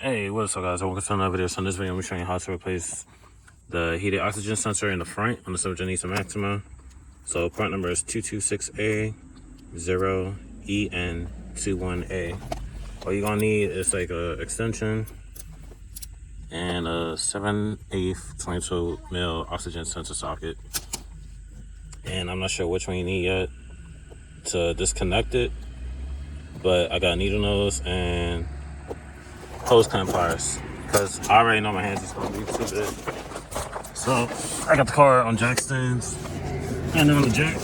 Hey, what's up guys? Welcome to another video. So in this video, I'm showing you how to replace the heated oxygen sensor in the front on the Silver Nissan Maxima. So part number is 226A0EN21A. All you're gonna need is like a extension and a 7/8 22 mil oxygen sensor socket. And I'm not sure which one you need yet to disconnect it, but I got needle nose and hose clamp pliers because I already know my hands is gonna be too big. So I got the car on jack stands and on the jack.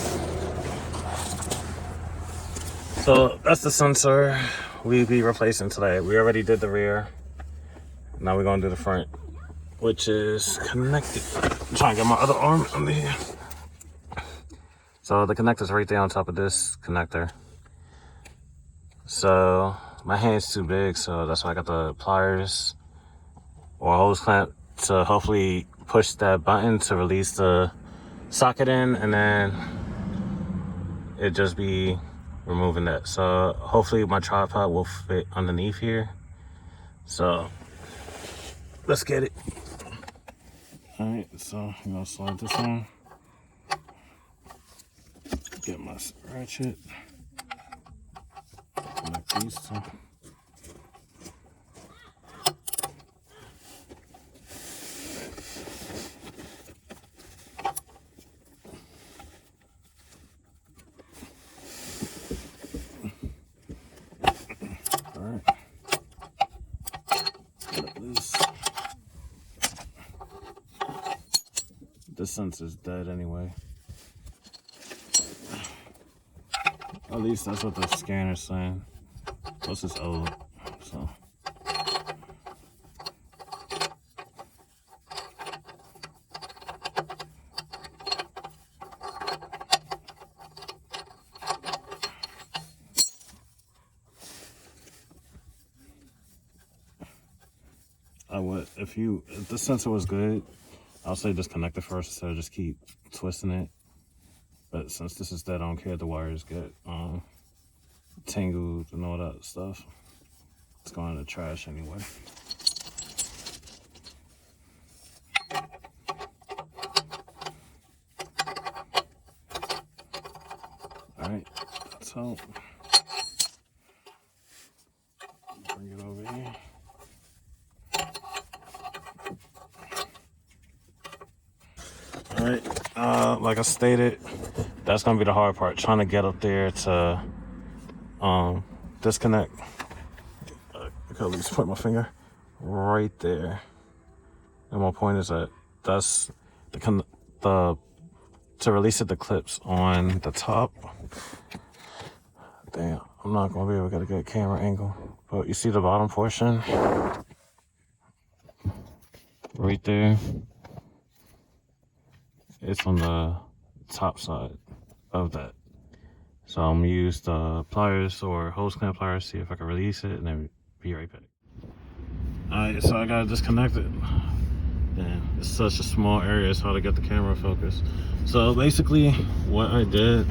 So that's the sensor we be replacing today. We already did the rear. Now we're gonna do the front, which is connected. I'm trying to get my other arm under here. So the connector's right there on top of this connector. So my hand's too big, so that's why I got the pliers or hose clamp to hopefully push that button to release the socket in, and then it just be removing that. So hopefully my tripod will fit underneath here. So let's get it. All right, so I'm gonna slide this on. Get my ratchet. Connect these two. Alright. This sensor's dead anyway. At least that's what the scanner's saying. Plus it's old, so. I would, if the sensor was good, I'll say disconnect it first instead of just keep twisting it. But since this is dead, I don't care if the wires get tangled and all that stuff. It's going in the trash anyway. Alright, so bring it over here. Alright, like I stated, that's gonna be the hard part, trying to get up there to disconnect. I could at least put my finger right there, and my point is that that's the to release it, the clips on the top. Damn, I'm not gonna be able to get a good camera angle, but you see the bottom portion right there. It's on the top side of that. So I'm gonna use the pliers or hose clamp pliers, see if I can release it, and then be right back. Alright, so I gotta disconnect it. Damn, it's such a small area, it's hard to get the camera focused. So basically what I did,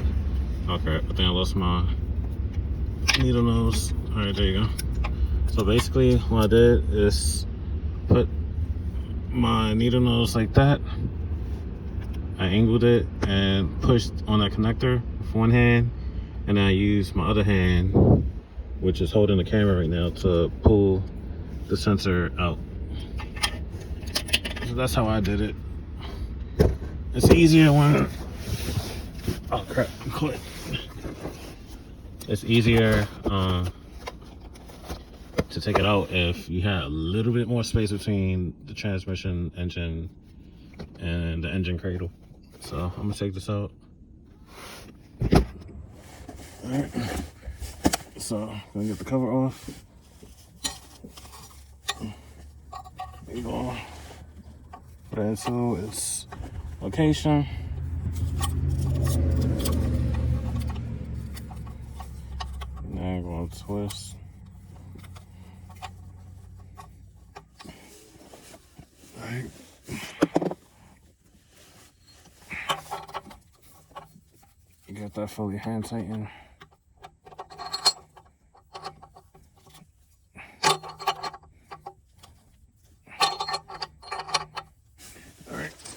okay, I think I lost my needle nose. Alright, there you go. So basically what I did is put my needle nose like that. I angled it and pushed on that connector with one hand, and then I used my other hand, which is holding the camera right now, to pull the sensor out. So that's how I did it. It's easier when, oh crap, I'm caught. It's easier to take it out if you had a little bit more space between the transmission engine and the engine cradle. So I'm gonna take this out. Alright, so I'm gonna get the cover off. There you go. Put it into its location. Now I'm gonna twist. Alright. Get that fully hand tightened.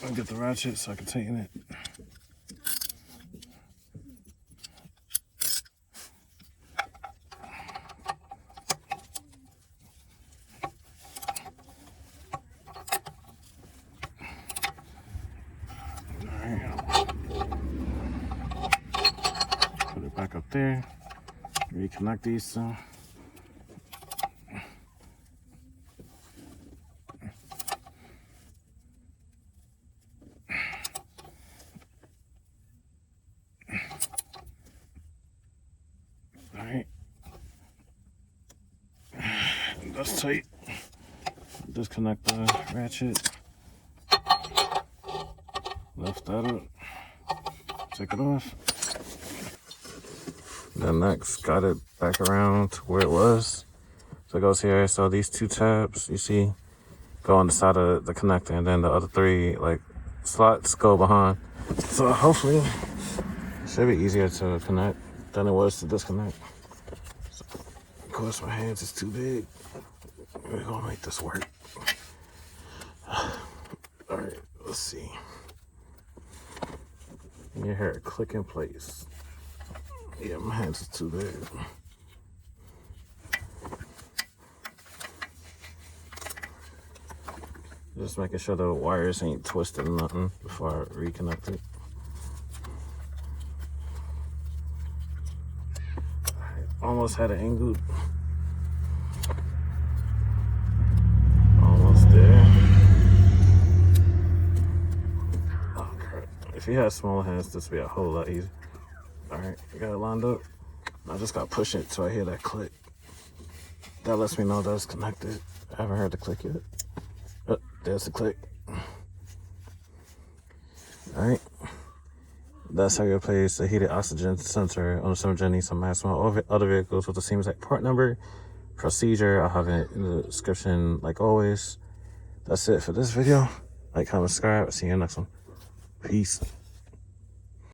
I'll get the ratchet so I can tighten it. Put it back up there. Reconnect these two. Alright. That's tight. Disconnect the ratchet. Lift that up. Take it off. Then next, got it back around to where it was. So it goes here. So these two tabs, you see, go on the side of the connector, and then the other three like slots go behind. So hopefully it should be easier to connect than it was to disconnect. So, of course my hands is too big. We're gonna make this work. Alright, let's see. You hear it click in place. Yeah, my hands is too big. Just making sure the wires ain't twisted or nothing before I reconnect it. Right, almost had it angled. Almost there. Oh crap. If you had smaller hands, this would be a whole lot easier. Alright, I got it lined up. I just gotta push it till I hear that click. That lets me know that it's connected. I haven't heard the click yet. Oh, there's the click. Alright. That's how you replace the heated oxygen sensor on the 7 Nissan Maxima or other vehicles with the same exact part number. Procedure, I'll have it in the description like always. That's it for this video. Like, comment, subscribe. See you in the next one. Peace.